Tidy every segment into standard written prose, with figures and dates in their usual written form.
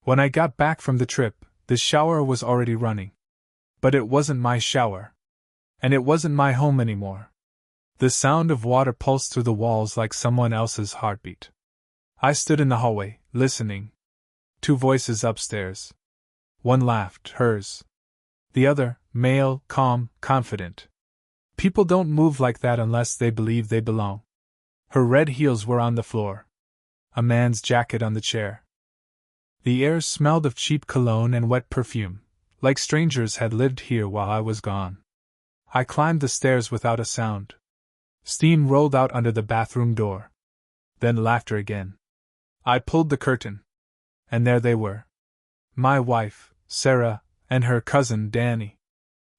When I got back from the trip, the shower was already running. But it wasn't my shower. And it wasn't my home anymore. The sound of water pulsed through the walls like someone else's heartbeat. I stood in the hallway, listening. 2 voices upstairs. One laughed, hers. The other, male, calm, confident. People don't move like that unless they believe they belong. Her red heels were on the floor. A man's jacket on the chair. The air smelled of cheap cologne and wet perfume, like strangers had lived here while I was gone. I climbed the stairs without a sound. Steam rolled out under the bathroom door. Then laughter again. I pulled the curtain. And there they were. My wife, Sarah, and her cousin Danny.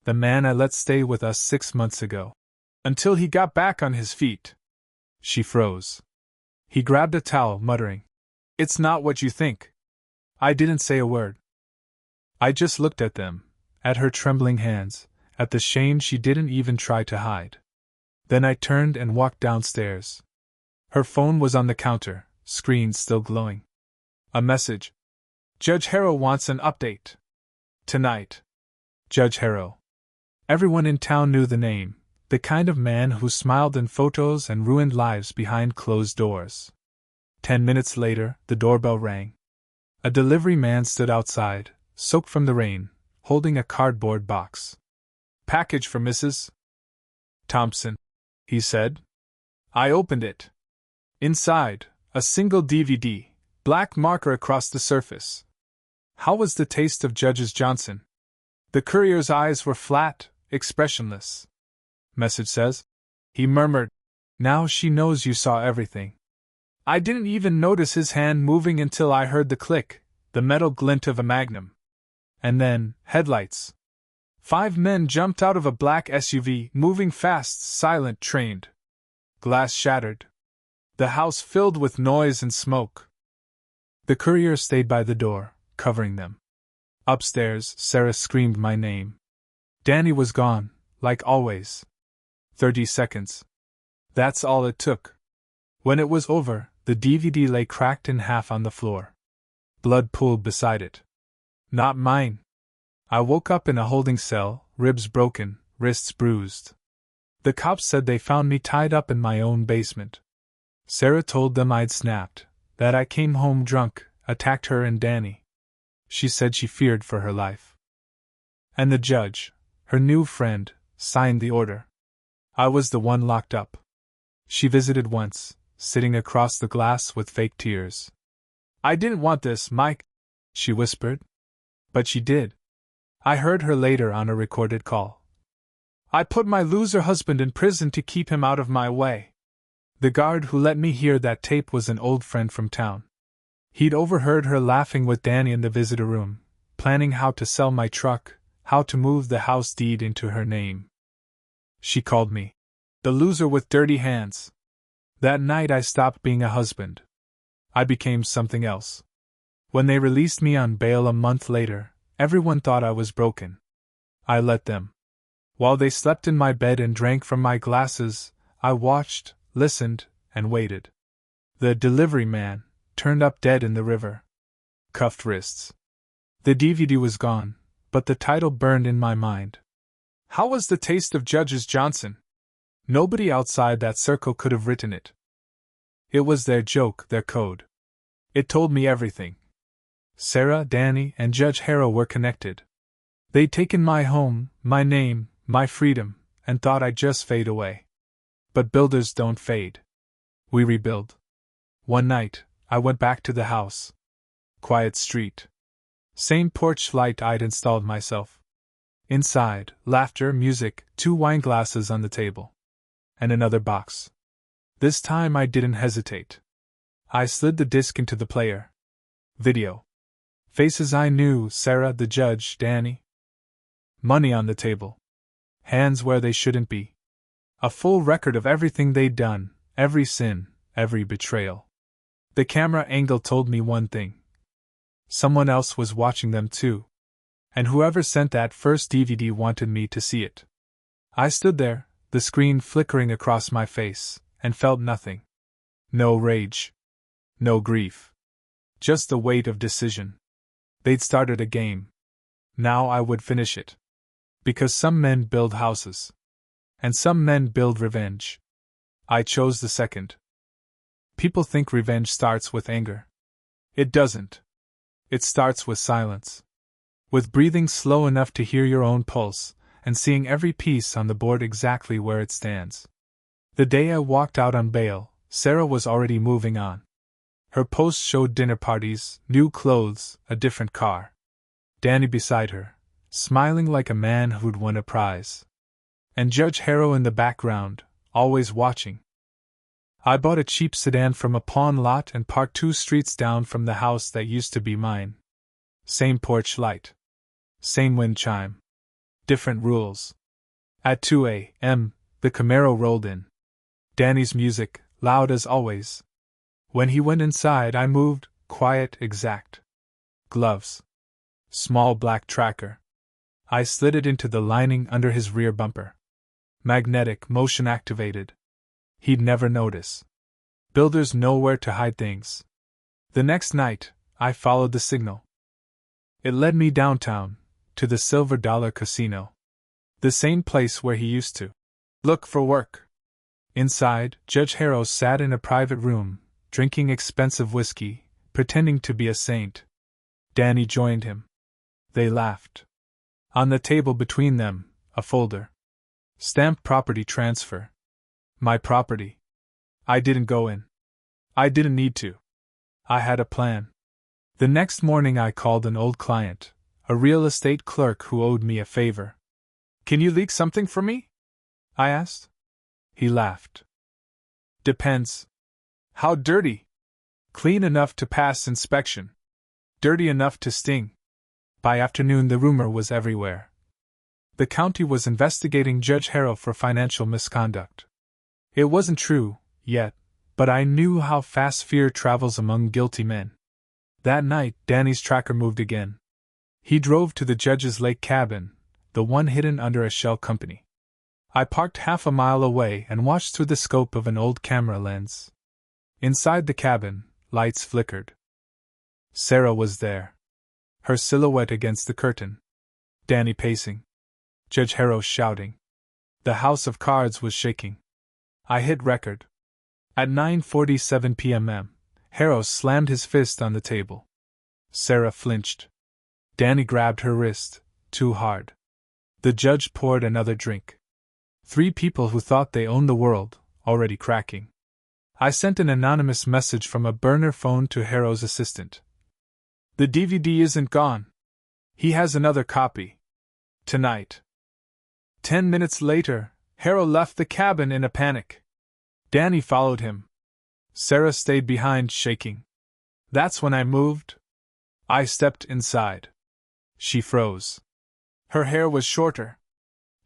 The man I let stay with us 6 months ago. Until he got back on his feet. She froze. He grabbed a towel, muttering, "It's not what you think." I didn't say a word. I just looked at them, at her trembling hands, at the shame she didn't even try to hide. Then I turned and walked downstairs. Her phone was on the counter, screen still glowing. A message. "Judge Harrow wants an update. Tonight." Judge Harrow. Everyone in town knew the name, the kind of man who smiled in photos and ruined lives behind closed doors. 10 minutes later, the doorbell rang. A delivery man stood outside, soaked from the rain, holding a cardboard box. "Package for Mrs. Thompson," he said. I opened it. Inside, a single DVD, black marker across the surface. How was the taste of Judge Johnson? The courier's eyes were flat, expressionless. "Message says," he murmured. "Now she knows you saw everything." I didn't even notice his hand moving until I heard the click, the metal glint of a magnum. And then, headlights. 5 men jumped out of a black SUV, moving fast, silent, trained. Glass shattered. The house filled with noise and smoke. The courier stayed by the door, covering them. Upstairs, Sarah screamed my name. Danny was gone, like always. 30 seconds. That's all it took. When it was over, the DVD lay cracked in half on the floor. Blood pooled beside it. Not mine. I woke up in a holding cell, ribs broken, wrists bruised. The cops said they found me tied up in my own basement. Sarah told them I'd snapped, that I came home drunk, attacked her and Danny. She said she feared for her life. And the judge, her new friend, signed the order. I was the one locked up. She visited once, sitting across the glass with fake tears. "I didn't want this, Mike," she whispered. But she did. I heard her later on a recorded call. "I put my loser husband in prison to keep him out of my way." The guard who let me hear that tape was an old friend from town. He'd overheard her laughing with Danny in the visitor room, planning how to sell my truck, how to move the house deed into her name. She called me the loser with dirty hands. That night I stopped being a husband. I became something else. When they released me on bail a month later, everyone thought I was broken. I let them. While they slept in my bed and drank from my glasses, I watched, listened, and waited. The delivery man turned up dead in the river. Cuffed wrists. The DVD was gone, but the title burned in my mind. How was the taste of Judge Johnson? Nobody outside that circle could have written it. It was their joke, their code. It told me everything. Sarah, Danny, and Judge Harrow were connected. They'd taken my home, my name, my freedom, and thought I'd just fade away. But builders don't fade. We rebuild. One night, I went back to the house. Quiet street. Same porch light I'd installed myself. Inside, laughter, music, 2 wine glasses on the table. And another box. This time I didn't hesitate. I slid the disc into the player. Video. Faces I knew, Sarah, the judge, Danny. Money on the table. Hands where they shouldn't be. A full record of everything they'd done, every sin, every betrayal. The camera angle told me one thing. Someone else was watching them too. And whoever sent that first DVD wanted me to see it. I stood there, the screen flickering across my face, and felt nothing. No rage. No grief. Just the weight of decision. They'd started a game. Now I would finish it. Because some men build houses. And some men build revenge. I chose the second. People think revenge starts with anger. It doesn't. It starts with silence. With breathing slow enough to hear your own pulse, and seeing every piece on the board exactly where it stands. The day I walked out on bail, Sarah was already moving on. Her posts showed dinner parties, new clothes, a different car. Danny beside her, smiling like a man who'd won a prize. And Judge Harrow in the background, always watching. I bought a cheap sedan from a pawn lot and parked 2 streets down from the house that used to be mine. Same porch light. Same wind chime. Different rules. At 2 a.m., the Camaro rolled in. Danny's music, loud as always. When he went inside, I moved, quiet, exact. Gloves. Small black tracker. I slid it into the lining under his rear bumper. Magnetic, motion activated. He'd never notice. Builders know where to hide things. The next night, I followed the signal. It led me downtown, to the Silver Dollar Casino. The same place where he used to look for work. Inside, Judge Harrow sat in a private room, drinking expensive whiskey, pretending to be a saint. Danny joined him. They laughed. On the table between them, a folder. Stamped property transfer. My property. I didn't go in. I didn't need to. I had a plan. The next morning I called an old client, a real estate clerk who owed me a favor. Can you leak something for me? I asked. He laughed. Depends. How dirty? Clean enough to pass inspection. Dirty enough to sting. By afternoon the rumor was everywhere. The county was investigating Judge Harrow for financial misconduct. It wasn't true, yet, but I knew how fast fear travels among guilty men. That night, Danny's tracker moved again. He drove to the judge's lake cabin, the one hidden under a shell company. I parked half a mile away and watched through the scope of an old camera lens. Inside the cabin, lights flickered. Sarah was there. Her silhouette against the curtain. Danny pacing. Judge Harrow shouting. The house of cards was shaking. I hit record. At 9:47 p.m., Harrow slammed his fist on the table. Sarah flinched. Danny grabbed her wrist, too hard. The judge poured another drink. 3 people who thought they owned the world, already cracking. I sent an anonymous message from a burner phone to Harrow's assistant. The DVD isn't gone. He has another copy. Tonight. 10 minutes later, Harrow left the cabin in a panic. Danny followed him. Sarah stayed behind, shaking. That's when I moved. I stepped inside. She froze. Her hair was shorter.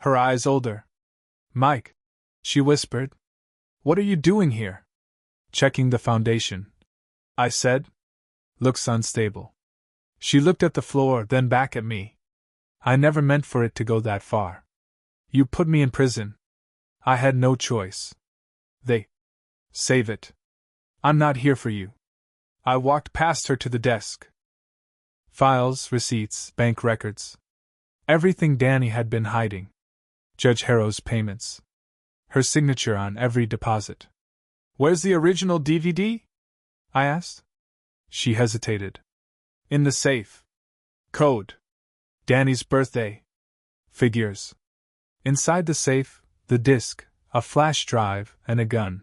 Her eyes older. Mike, she whispered. What are you doing here? Checking the foundation. I said. Looks unstable. She looked at the floor, then back at me. I never meant for it to go that far. You put me in prison. I had no choice. They. Save it. I'm not here for you. I walked past her to the desk. Files, receipts, bank records. Everything Danny had been hiding. Judge Harrow's payments. Her signature on every deposit. Where's the original DVD? I asked. She hesitated. In the safe. Code. Danny's birthday. Figures. Inside the safe, the disc, a flash drive, and a gun.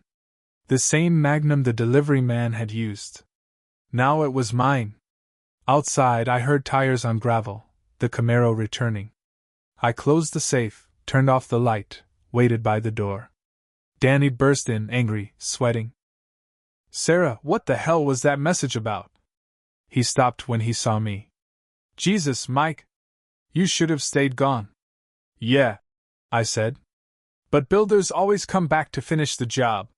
The same Magnum the delivery man had used. Now it was mine. Outside I heard tires on gravel, the Camaro returning. I closed the safe, turned off the light, waited by the door. Danny burst in, angry, sweating. Sarah, what the hell was that message about? He stopped when he saw me. Jesus, Mike. You should have stayed gone. Yeah, I said. But builders always come back to finish the job.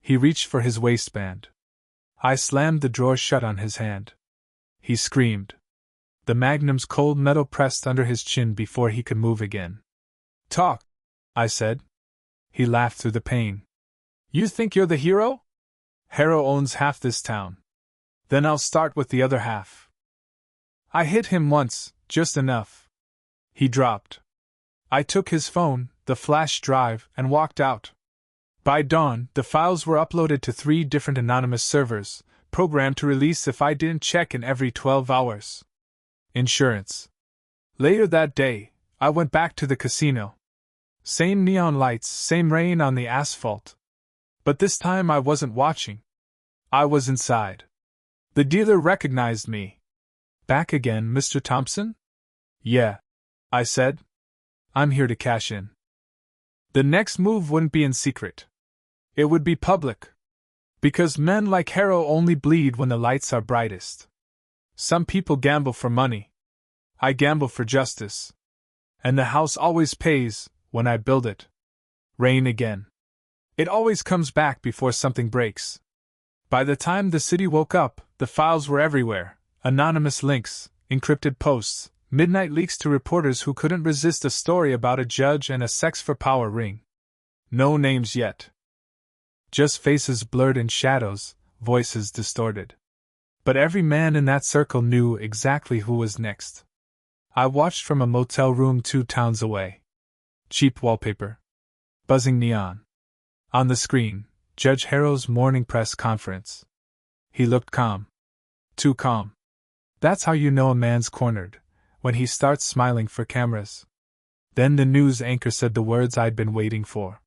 He reached for his waistband. I slammed the drawer shut on his hand. He screamed. The Magnum's cold metal pressed under his chin before he could move again. Talk, I said. He laughed through the pain. You think you're the hero? Harrow owns half this town. Then I'll start with the other half. I hit him once, just enough. He dropped. I took his phone, the flash drive, and walked out. By dawn, the files were uploaded to 3 different anonymous servers, programmed to release if I didn't check in every 12 hours. Insurance. Later that day, I went back to the casino. Same neon lights, same rain on the asphalt. But this time I wasn't watching. I was inside. The dealer recognized me. Back again, Mr. Thompson? Yeah, I said. I'm here to cash in. The next move wouldn't be in secret. It would be public. Because men like Harrow only bleed when the lights are brightest. Some people gamble for money. I gamble for justice. And the house always pays when I build it. Rain again. It always comes back before something breaks. By the time the city woke up, the files were everywhere. Anonymous links, encrypted posts, midnight leaks to reporters who couldn't resist a story about a judge and a sex-for-power ring. No names yet. Just faces blurred in shadows, voices distorted. But every man in that circle knew exactly who was next. I watched from a motel room 2 towns away. Cheap wallpaper. Buzzing neon. On the screen, Judge Harrow's morning press conference. He looked calm. Too calm. That's how you know a man's cornered, when he starts smiling for cameras. Then the news anchor said the words I'd been waiting for.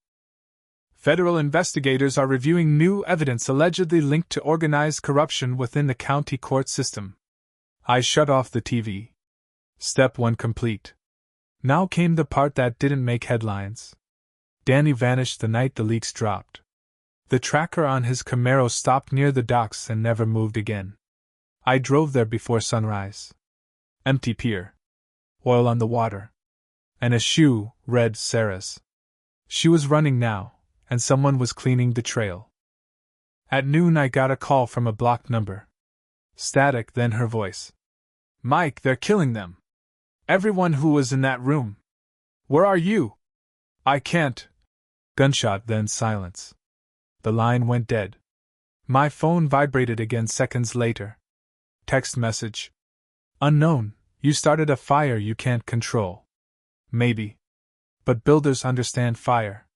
Federal investigators are reviewing new evidence allegedly linked to organized corruption within the county court system. I shut off the TV. Step 1 complete. Now came the part that didn't make headlines. Danny vanished the night the leaks dropped. The tracker on his Camaro stopped near the docks and never moved again. I drove there before sunrise. Empty pier. Oil on the water. And a shoe, red Sarah's. She was running now, and someone was cleaning the trail. At noon I got a call from a blocked number. Static, then her voice. Mike, they're killing them. Everyone who was in that room. Where are you? I can't. Gunshot, then silence. The line went dead. My phone vibrated again seconds later. Text message. Unknown, you started a fire you can't control. Maybe. But builders understand fire.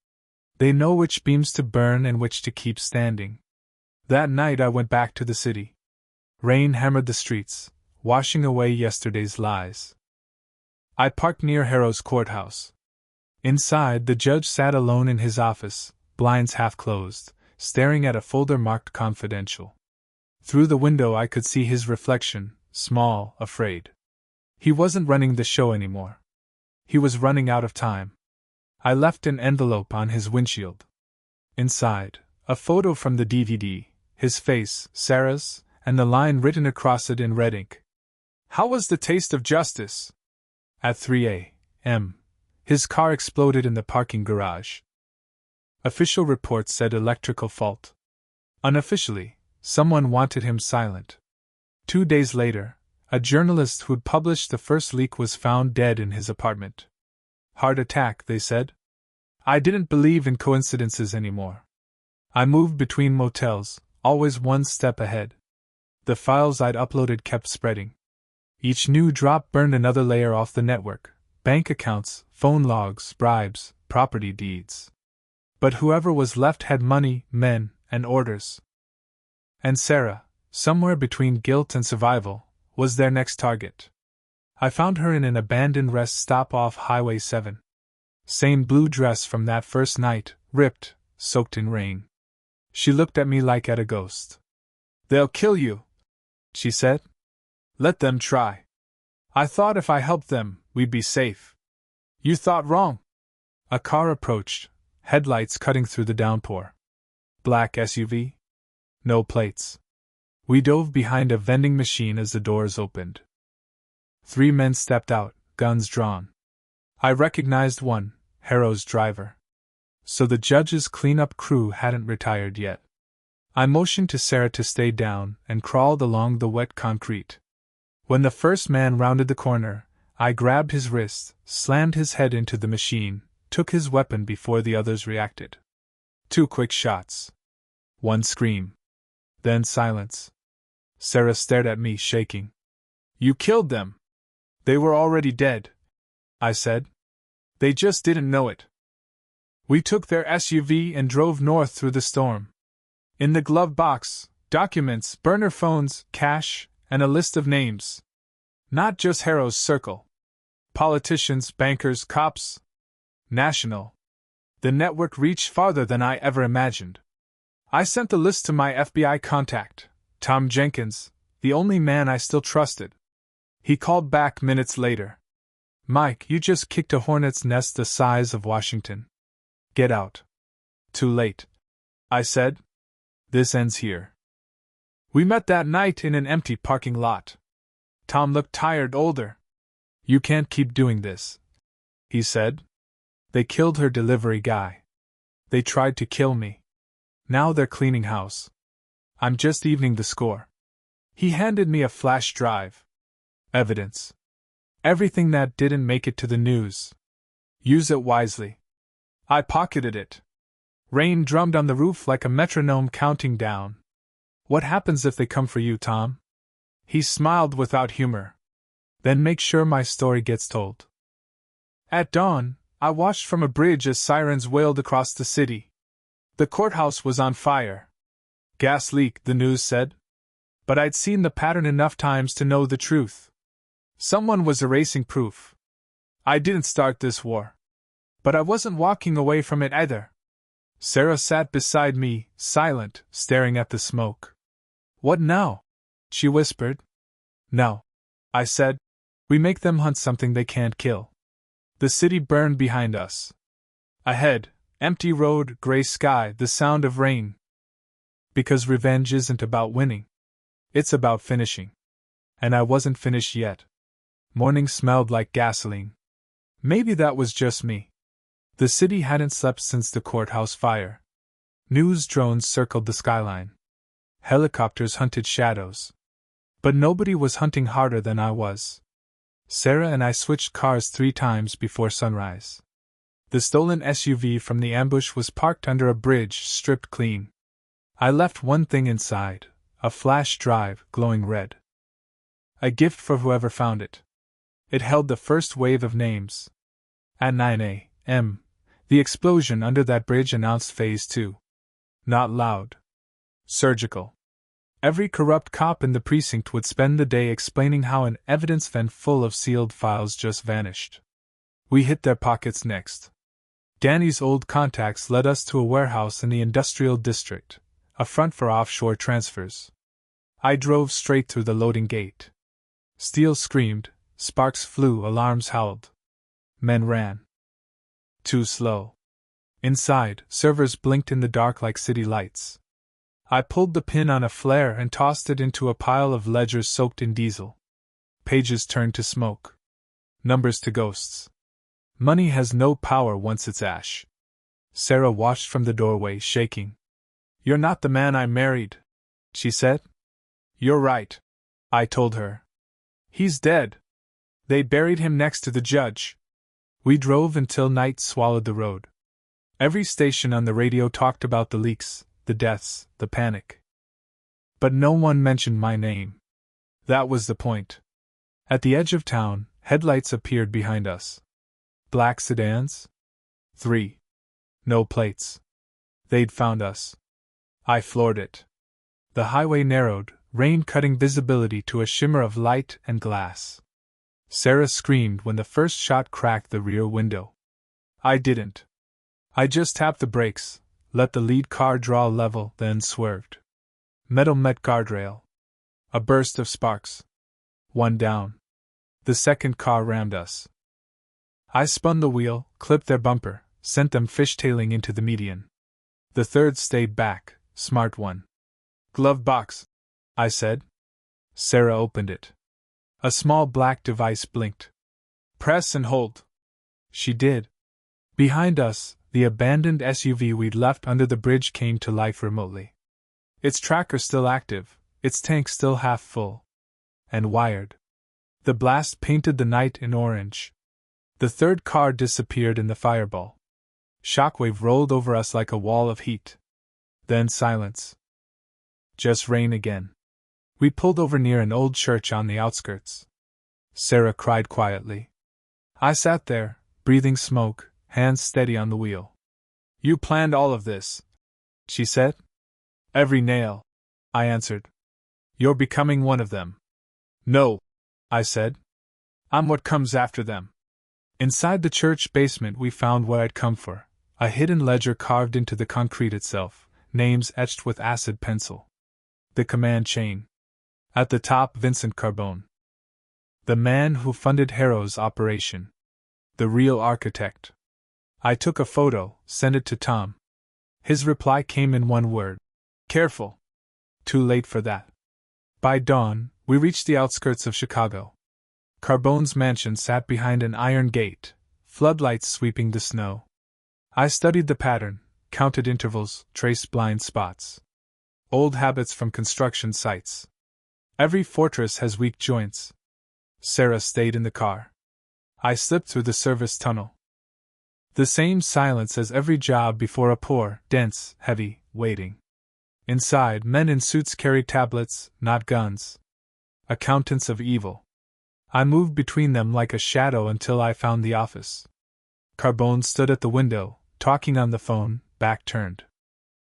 They know which beams to burn and which to keep standing. That night I went back to the city. Rain hammered the streets, washing away yesterday's lies. I parked near Harrow's courthouse. Inside, the judge sat alone in his office, blinds half closed, staring at a folder marked confidential. Through the window I could see his reflection, small, afraid. He wasn't running the show anymore. He was running out of time. I left an envelope on his windshield. Inside, a photo from the DVD, his face, Sarah's, and the line written across it in red ink. How was the taste of justice? At 3 a.m., his car exploded in the parking garage. Official reports said electrical fault. Unofficially, someone wanted him silent. 2 days later, a journalist who'd published the first leak was found dead in his apartment. Heart attack, they said. I didn't believe in coincidences anymore. I moved between motels, always one step ahead. The files I'd uploaded kept spreading. Each new drop burned another layer off the network: bank accounts, phone logs, bribes, property deeds. But whoever was left had money, men, and orders. And Sarah, somewhere between guilt and survival, was their next target. I found her in an abandoned rest stop off Highway 7. Same blue dress from that first night, ripped, soaked in rain. She looked at me like at a ghost. They'll kill you, she said. Let them try. I thought if I helped them, we'd be safe. You thought wrong. A car approached, headlights cutting through the downpour. Black SUV? No plates. We dove behind a vending machine as the doors opened. 3 men stepped out, guns drawn. I recognized one, Harrow's driver. So the judge's cleanup crew hadn't retired yet. I motioned to Sarah to stay down and crawled along the wet concrete. When the first man rounded the corner, I grabbed his wrist, slammed his head into the machine, took his weapon before the others reacted. 2 quick shots. 1 scream. Then silence. Sarah stared at me, shaking. You killed them. They were already dead, I said. They just didn't know it. We took their SUV and drove north through the storm. In the glove box, documents, burner phones, cash, and a list of names. Not just Harrow's circle. Politicians, bankers, cops. National. The network reached farther than I ever imagined. I sent the list to my FBI contact, Tom Jenkins, the only man I still trusted. He called back minutes later. Mike, you just kicked a hornet's nest the size of Washington. Get out. Too late. I said. This ends here. We met that night in an empty parking lot. Tom looked tired, older. You can't keep doing this, he said. They killed her delivery guy. They tried to kill me. Now they're cleaning house. I'm just evening the score. He handed me a flash drive. Evidence. Everything that didn't make it to the news. Use it wisely. I pocketed it. Rain drummed on the roof like a metronome counting down. What happens if they come for you, Tom? He smiled without humor. Then make sure my story gets told. At dawn, I watched from a bridge as sirens wailed across the city. The courthouse was on fire. Gas leak, the news said. But I'd seen the pattern enough times to know the truth. Someone was erasing proof. I didn't start this war. But I wasn't walking away from it either. Sarah sat beside me, silent, staring at the smoke. What now? She whispered. No, I said. We make them hunt something they can't kill. The city burned behind us. Ahead, empty road, gray sky, the sound of rain. Because revenge isn't about winning. It's about finishing. And I wasn't finished yet. Morning smelled like gasoline. Maybe that was just me. The city hadn't slept since the courthouse fire. News drones circled the skyline. Helicopters hunted shadows. But nobody was hunting harder than I was. Sarah and I switched cars 3 times before sunrise. The stolen SUV from the ambush was parked under a bridge, stripped clean. I left one thing inside, a flash drive, glowing red. A gift for whoever found it. It held the first wave of names. At 9 a.m., the explosion under that bridge announced Phase 2. Not loud. Surgical. Every corrupt cop in the precinct would spend the day explaining how an evidence vent full of sealed files just vanished. We hit their pockets next. Danny's old contacts led us to a warehouse in the industrial district, a front for offshore transfers. I drove straight through the loading gate. Steel screamed, sparks flew, alarms howled. Men ran. Too slow. Inside, servers blinked in the dark like city lights. I pulled the pin on a flare and tossed it into a pile of ledgers soaked in diesel. Pages turned to smoke. Numbers to ghosts. Money has no power once it's ash. Sarah watched from the doorway, shaking. You're not the man I married, she said. You're right, I told her. He's dead. They buried him next to the judge. We drove until night swallowed the road. Every station on the radio talked about the leaks, the deaths, the panic. But no one mentioned my name. That was the point. At the edge of town, headlights appeared behind us. Black sedans? 3. No plates. They'd found us. I floored it. The highway narrowed, rain cutting visibility to a shimmer of light and glass. Sarah screamed when the first shot cracked the rear window. I didn't. I just tapped the brakes, let the lead car draw level, then swerved. Metal met guardrail. A burst of sparks. One down. The second car rammed us. I spun the wheel, clipped their bumper, sent them fishtailing into the median. The third stayed back, smart one. Glove box, I said. Sarah opened it. A small black device blinked. Press and hold. She did. Behind us, the abandoned SUV we'd left under the bridge came to life remotely. Its tracker still active, its tank still half full. And wired. The blast painted the night in orange. The third car disappeared in the fireball. Shockwave rolled over us like a wall of heat. Then silence. Just rain again. We pulled over near an old church on the outskirts. Sarah cried quietly. I sat there, breathing smoke, hands steady on the wheel. You planned all of this, she said. Every nail, I answered. You're becoming one of them. No, I said. I'm what comes after them. Inside the church basement we found what I'd come for, a hidden ledger carved into the concrete itself, names etched with acid pencil. The command chain. At the top, Vincent Carbone. The man who funded Harrow's operation. The real architect. I took a photo, sent it to Tom. His reply came in one word. Careful. Too late for that. By dawn, we reached the outskirts of Chicago. Carbone's mansion sat behind an iron gate, floodlights sweeping the snow. I studied the pattern, counted intervals, traced blind spots. Old habits from construction sites. Every fortress has weak joints. Sarah stayed in the car. I slipped through the service tunnel. The same silence as every job before a poor, dense, heavy, waiting. Inside, men in suits carried tablets, not guns. Accountants of evil. I moved between them like a shadow until I found the office. Carbone stood at the window, talking on the phone, back turned.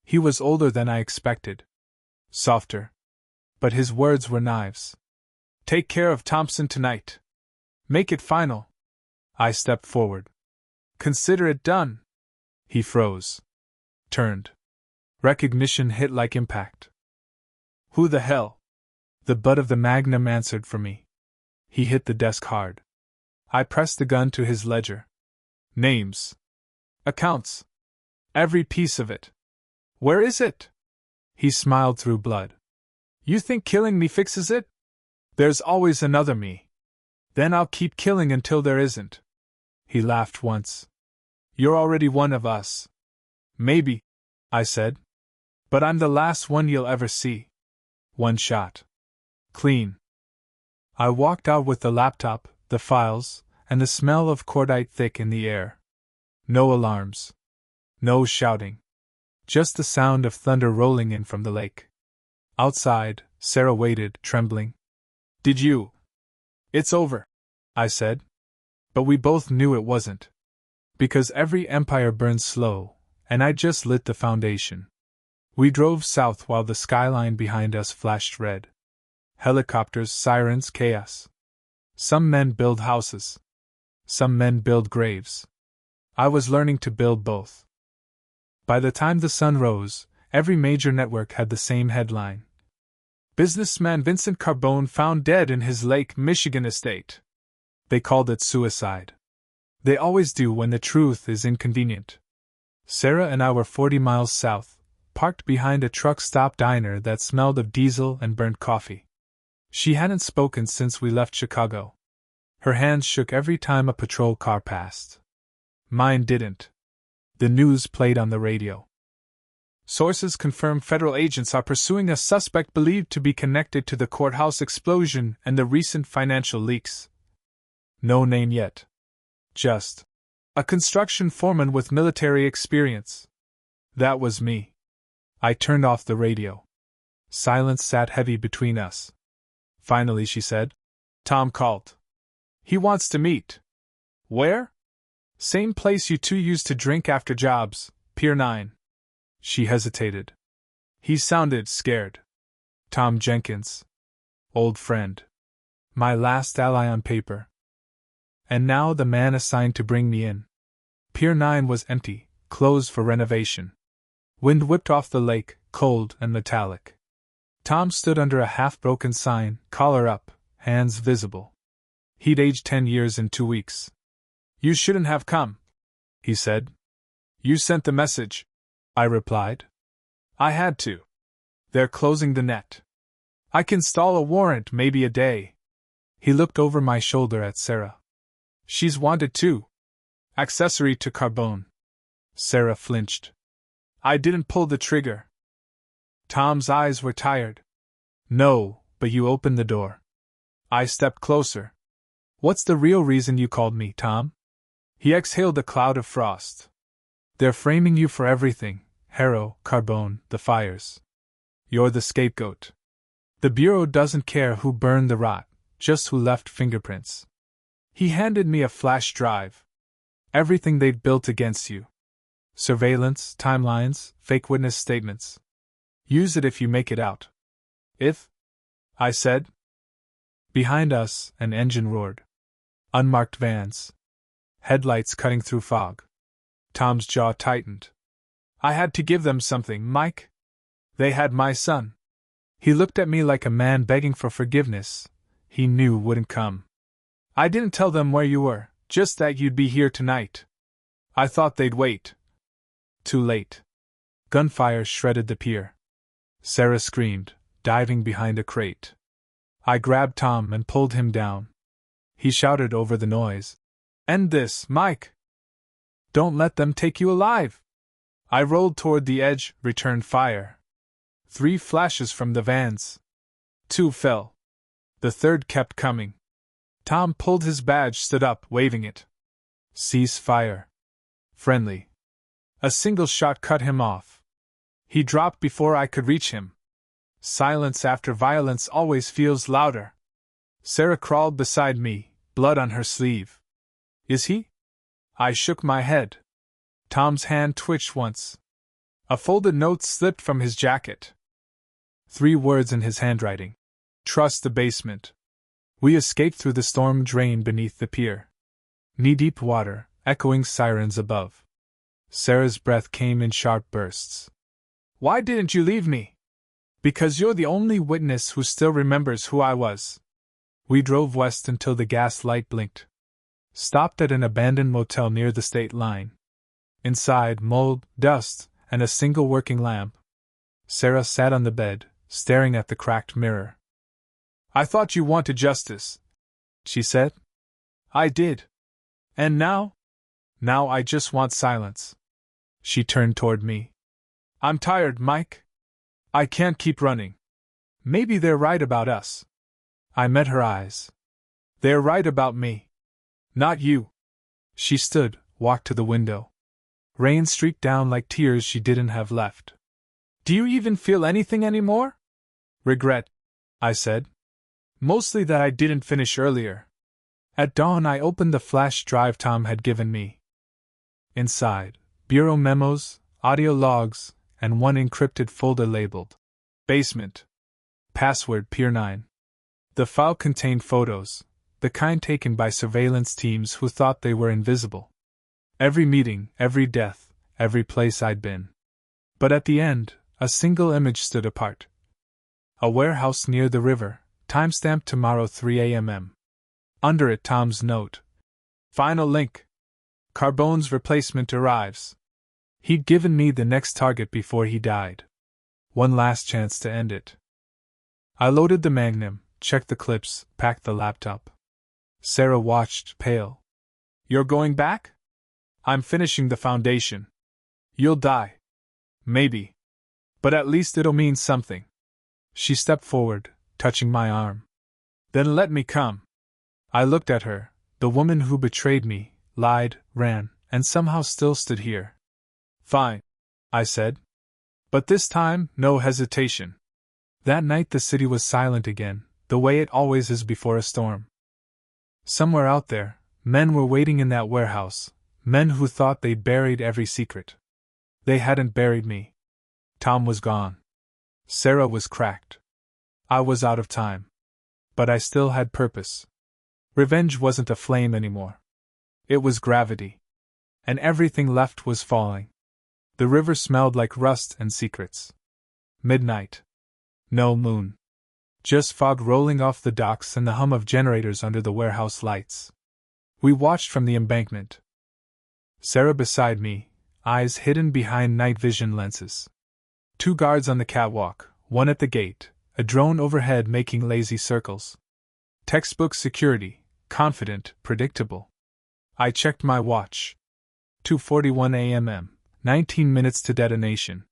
He was older than I expected. Softer. But his words were knives. Take care of Thompson tonight. Make it final. I stepped forward. Consider it done. He froze. Turned. Recognition hit like impact. Who the hell? The butt of the Magnum answered for me. He hit the desk hard. I pressed the gun to his ledger. Names. Accounts. Every piece of it. Where is it? He smiled through blood. You think killing me fixes it? There's always another me. Then I'll keep killing until there isn't. He laughed once. You're already one of us. Maybe, I said. But I'm the last one you'll ever see. One shot. Clean. I walked out with the laptop, the files, and the smell of cordite thick in the air. No alarms. No shouting. Just the sound of thunder rolling in from the lake. Outside, Sarah waited, trembling. Did you? It's over, I said. But we both knew it wasn't. Because every empire burns slow, and I just lit the foundation. We drove south while the skyline behind us flashed red. Helicopters, sirens, chaos. Some men build houses. Some men build graves. I was learning to build both. By the time the sun rose, every major network had the same headline. Businessman Vincent Carbone found dead in his Lake Michigan estate. They called it suicide. They always do when the truth is inconvenient. Sarah and I were 40 miles south, parked behind a truck stop diner that smelled of diesel and burnt coffee. She hadn't spoken since we left Chicago. Her hands shook every time a patrol car passed. Mine didn't. The news played on the radio. Sources confirm federal agents are pursuing a suspect believed to be connected to the courthouse explosion and the recent financial leaks. No name yet. Just a construction foreman with military experience. That was me. I turned off the radio. Silence sat heavy between us. Finally, she said, Tom called. He wants to meet. Where? Same place you two used to drink after jobs, Pier 9. She hesitated. He sounded scared. Tom Jenkins. Old friend. My last ally on paper. And now the man assigned to bring me in. Pier 9 was empty, closed for renovation. Wind whipped off the lake, cold and metallic. Tom stood under a half-broken sign, collar up, hands visible. He'd aged 10 years in 2 weeks. You shouldn't have come, he said. You sent the message, I replied. I had to. They're closing the net. I can stall a warrant maybe a day. He looked over my shoulder at Sarah. She's wanted too. Accessory to Carbone. Sarah flinched. I didn't pull the trigger. Tom's eyes were tired. No, but you opened the door. I stepped closer. What's the real reason you called me, Tom? He exhaled a cloud of frost. They're framing you for everything, Harrow, Carbone, the fires. You're the scapegoat. The Bureau doesn't care who burned the rot, just who left fingerprints. He handed me a flash drive. Everything they'd built against you. Surveillance, timelines, fake witness statements. Use it if you make it out. If? I said. Behind us, an engine roared. Unmarked vans. Headlights cutting through fog. Tom's jaw tightened. I had to give them something, Mike. They had my son. He looked at me like a man begging for forgiveness he knew wouldn't come. I didn't tell them where you were, just that you'd be here tonight. I thought they'd wait. Too late. Gunfire shredded the pier. Sarah screamed, diving behind a crate. I grabbed Tom and pulled him down. He shouted over the noise. End this, Mike! Don't let them take you alive! I rolled toward the edge, returned fire. 3 flashes from the vans. 2 fell. The third kept coming. Tom pulled his badge, stood up, waving it. Cease fire. Friendly. A single shot cut him off. He dropped before I could reach him. Silence after violence always feels louder. Sarah crawled beside me, blood on her sleeve. Is he? I shook my head. Tom's hand twitched once. A folded note slipped from his jacket. 3 words in his handwriting. Trust the basement. We escaped through the storm drain beneath the pier. Knee-deep water, echoing sirens above. Sarah's breath came in sharp bursts. Why didn't you leave me? Because you're the only witness who still remembers who I was. We drove west until the gas light blinked. Stopped at an abandoned motel near the state line. Inside, mold, dust, and a single working lamp. Sarah sat on the bed, staring at the cracked mirror. I thought you wanted justice, she said. I did. And now? Now I just want silence. She turned toward me. I'm tired, Mike. I can't keep running. Maybe they're right about us. I met her eyes. They're right about me. Not you. She stood, walked to the window. Rain streaked down like tears she didn't have left. Do you even feel anything anymore? Regret, I said. Mostly that I didn't finish earlier. At dawn I opened the flash drive Tom had given me. Inside, bureau memos, audio logs, and one encrypted folder labeled Basement. Password Pier 9. The file contained photos, the kind taken by surveillance teams who thought they were invisible. Every meeting, every death, every place I'd been. But at the end, a single image stood apart. A warehouse near the river, timestamped tomorrow 3 a.m. Under it Tom's note. Final link. Carbone's replacement arrives. He'd given me the next target before he died. One last chance to end it. I loaded the Magnum, checked the clips, packed the laptop. Sarah watched, pale. You're going back? I'm finishing the foundation. You'll die. Maybe. But at least it'll mean something. She stepped forward, touching my arm. Then let me come. I looked at her, the woman who betrayed me, lied, ran, and somehow still stood here. Fine, I said. But this time, no hesitation. That night the city was silent again, the way it always is before a storm. Somewhere out there, men were waiting in that warehouse, men who thought they'd buried every secret. They hadn't buried me. Tom was gone. Sarah was cracked. I was out of time. But I still had purpose. Revenge wasn't a flame anymore. It was gravity. And everything left was falling. The river smelled like rust and secrets. Midnight. No moon. Just fog rolling off the docks and the hum of generators under the warehouse lights. We watched from the embankment. Sarah beside me, eyes hidden behind night vision lenses. 2 guards on the catwalk, 1 at the gate, a drone overhead making lazy circles. Textbook security, confident, predictable. I checked my watch. 2:41 a.m., 19 minutes to detonation.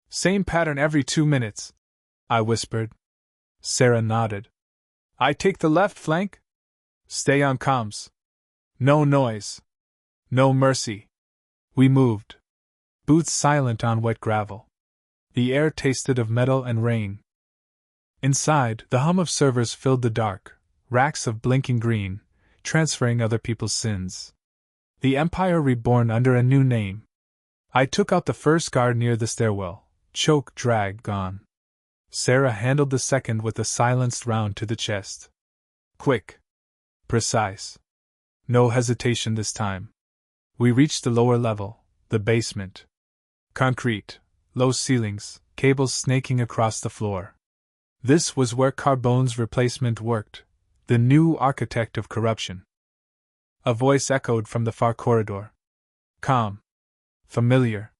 Same pattern every 2 minutes, I whispered. Sarah nodded. I take the left flank? Stay on comms. No noise. No mercy. We moved. Boots silent on wet gravel. The air tasted of metal and rain. Inside, the hum of servers filled the dark, racks of blinking green, transferring other people's sins. The Empire reborn under a new name. I took out the first guard near the stairwell, choke, drag, gone. Sarah handled the second with a silenced round to the chest. Quick. Precise. No hesitation this time. We reached the lower level, the basement. Concrete, low ceilings, cables snaking across the floor. This was where Carbone's replacement worked, the new architect of corruption. A voice echoed from the far corridor. Calm. Familiar.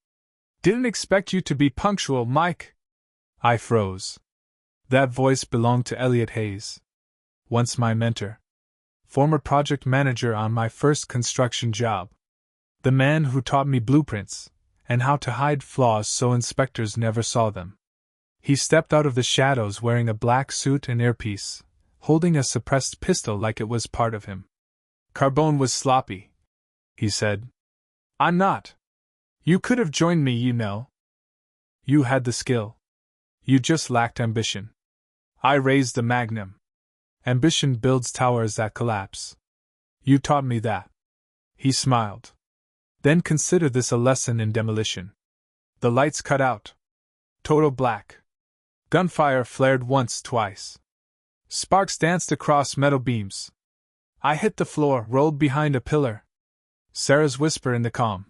Didn't expect you to be punctual, Mike. I froze. That voice belonged to Elliot Hayes. Once my mentor. Former project manager on my first construction job. The man who taught me blueprints, and how to hide flaws so inspectors never saw them. He stepped out of the shadows wearing a black suit and earpiece, holding a suppressed pistol like it was part of him. Carbone was sloppy, he said. I'm not. You could have joined me, you know. You had the skill. You just lacked ambition. I raised the magnum. Ambition builds towers that collapse. You taught me that. He smiled. Then consider this a lesson in demolition. The lights cut out. Total black. Gunfire flared once, twice. Sparks danced across metal beams. I hit the floor, rolled behind a pillar. Sarah's whisper in the calm.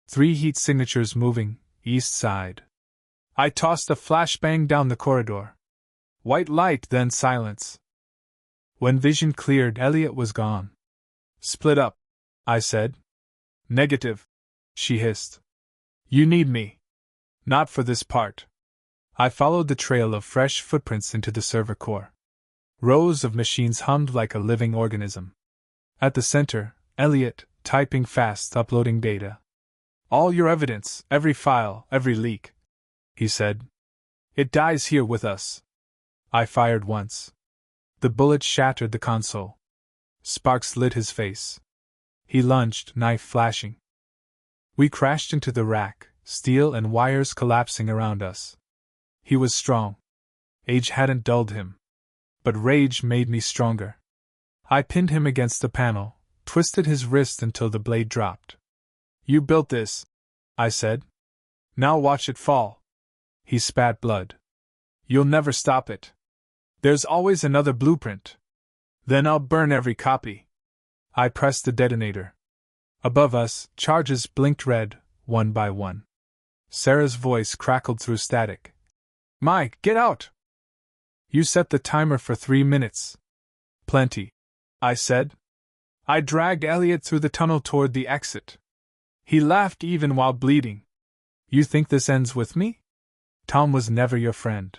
3 heat signatures moving, east side. I tossed a flashbang down the corridor. White light, then silence. When vision cleared, Elliot was gone. Split up, I said. Negative, she hissed. You need me. Not for this part. I followed the trail of fresh footprints into the server core. Rows of machines hummed like a living organism. At the center, Elliot, typing fast, uploading data. All your evidence, every file, every leak, he said. It dies here with us. I fired once. The bullet shattered the console. Sparks lit his face. He lunged, knife flashing. We crashed into the rack, steel and wires collapsing around us. He was strong. Age hadn't dulled him. But rage made me stronger. I pinned him against the panel, twisted his wrist until the blade dropped. You built this, I said. Now watch it fall. He spat blood. You'll never stop it. There's always another blueprint. Then I'll burn every copy. I pressed the detonator. Above us, charges blinked red, one by one. Sarah's voice crackled through static. Mike, get out! You set the timer for 3 minutes. Plenty, I said. I dragged Elliot through the tunnel toward the exit. He laughed even while bleeding. You think this ends with me? Tom was never your friend.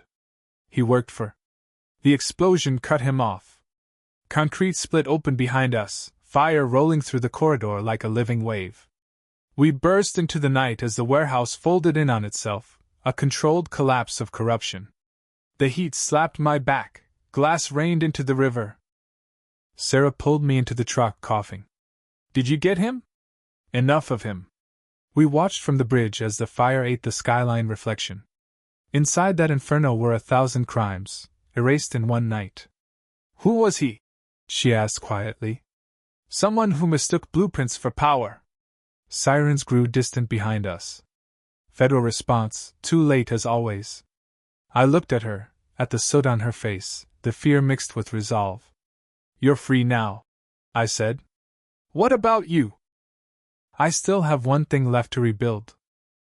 He worked for. The explosion cut him off. Concrete split open behind us, fire rolling through the corridor like a living wave. We burst into the night as the warehouse folded in on itself, a controlled collapse of corruption. The heat slapped my back, glass rained into the river. Sarah pulled me into the truck, coughing. Did you get him? Enough of him. We watched from the bridge as the fire ate the skyline reflection. Inside that inferno were 1,000 crimes, erased in one night. Who was he? She asked quietly. Someone who mistook blueprints for power. Sirens grew distant behind us. Federal response, too late as always. I looked at her, at the soot on her face, the fear mixed with resolve. You're free now, I said. What about you? I still have one thing left to rebuild.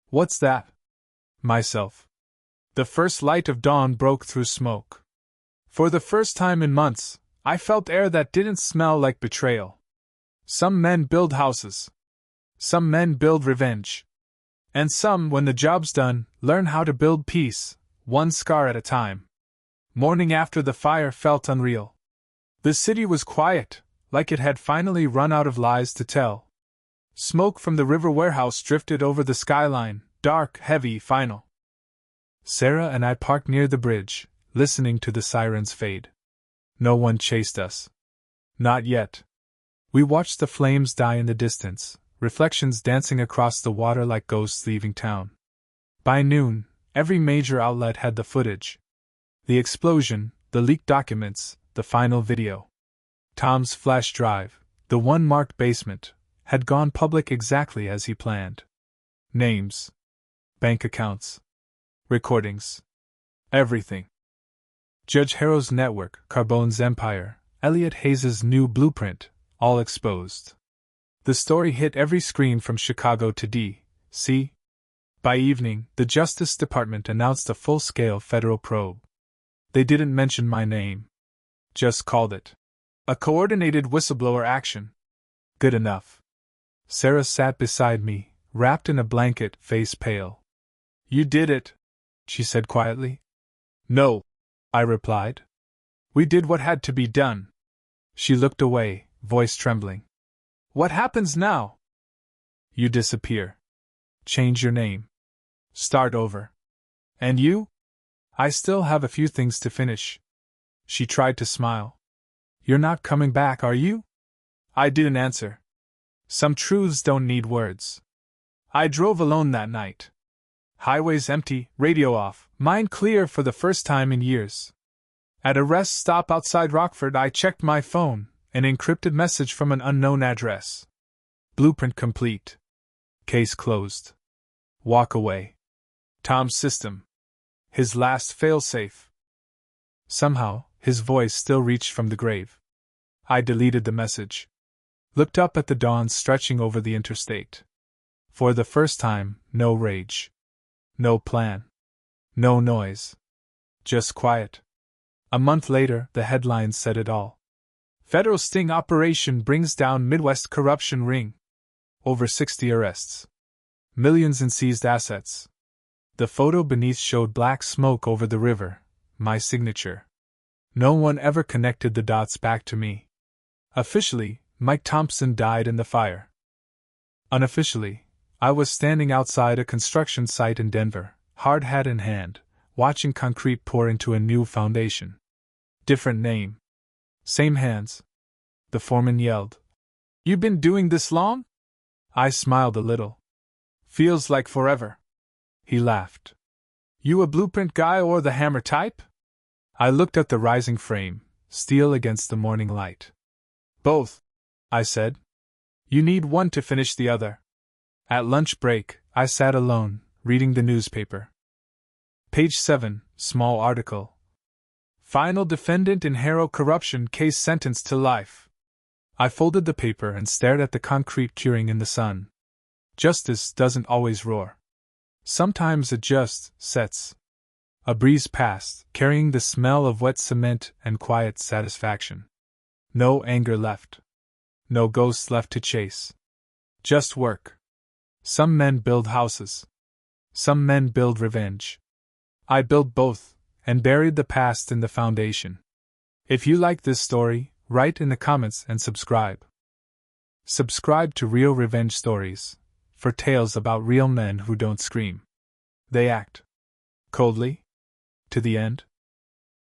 What's that? Myself. The first light of dawn broke through smoke. For the first time in months, I felt air that didn't smell like betrayal. Some men build houses. Some men build revenge. And some, when the job's done, learn how to build peace, one scar at a time. Morning after the fire felt unreal. The city was quiet, like it had finally run out of lies to tell. Smoke from the river warehouse drifted over the skyline, dark, heavy, final. Sarah and I parked near the bridge, listening to the sirens fade. No one chased us. Not yet. We watched the flames die in the distance, reflections dancing across the water like ghosts leaving town. By noon, every major outlet had the footage. The explosion, the leaked documents, the final video. Tom's flash drive, the one marked basement, had gone public exactly as he planned. Names. Bank accounts. Recordings. Everything. Judge Harrow's network, Carbone's empire, Elliot Hayes's new blueprint, all exposed. The story hit every screen from Chicago to D.C. By evening, the Justice Department announced a full-scale federal probe. They didn't mention my name. Just called it a coordinated whistleblower action. Good enough. Sarah sat beside me, wrapped in a blanket, face pale. You did it, she said quietly. No, I replied. We did what had to be done. She looked away, voice trembling. What happens now? You disappear. Change your name. Start over. And you? I still have a few things to finish. She tried to smile. You're not coming back, are you? I didn't answer. Some truths don't need words. I drove alone that night. Highways empty, radio off, mind clear for the first time in years. At a rest stop outside Rockford, I checked my phone, an encrypted message from an unknown address. Blueprint complete. Case closed. Walk away. Tom's system. His last failsafe. Somehow, his voice still reached from the grave. I deleted the message. Looked up at the dawn stretching over the interstate. For the first time, no rage. No plan. No noise. Just quiet. A month later, the headlines said it all. Federal sting operation brings down Midwest corruption ring. Over 60 arrests. Millions in seized assets. The photo beneath showed black smoke over the river, my signature. No one ever connected the dots back to me. Officially, Mike Thompson died in the fire. Unofficially, I was standing outside a construction site in Denver, hard hat in hand, watching concrete pour into a new foundation. Different name. Same hands. The foreman yelled. You been doing this long? I smiled a little. Feels like forever. He laughed. You a blueprint guy or the hammer type? I looked at the rising frame, steel against the morning light. Both, I said. You need one to finish the other. At lunch break, I sat alone, reading the newspaper. Page 7, small article. Final defendant in Harrow corruption case sentenced to life. I folded the paper and stared at the concrete curing in the sun. Justice doesn't always roar. Sometimes it just sets. A breeze passed, carrying the smell of wet cement and quiet satisfaction. No anger left. No ghosts left to chase. Just work. Some men build houses. Some men build revenge. I built both, and buried the past in the foundation. If you like this story, write in the comments and subscribe. Subscribe to Real Revenge Stories, for tales about real men who don't scream. They act. Coldly? To the end?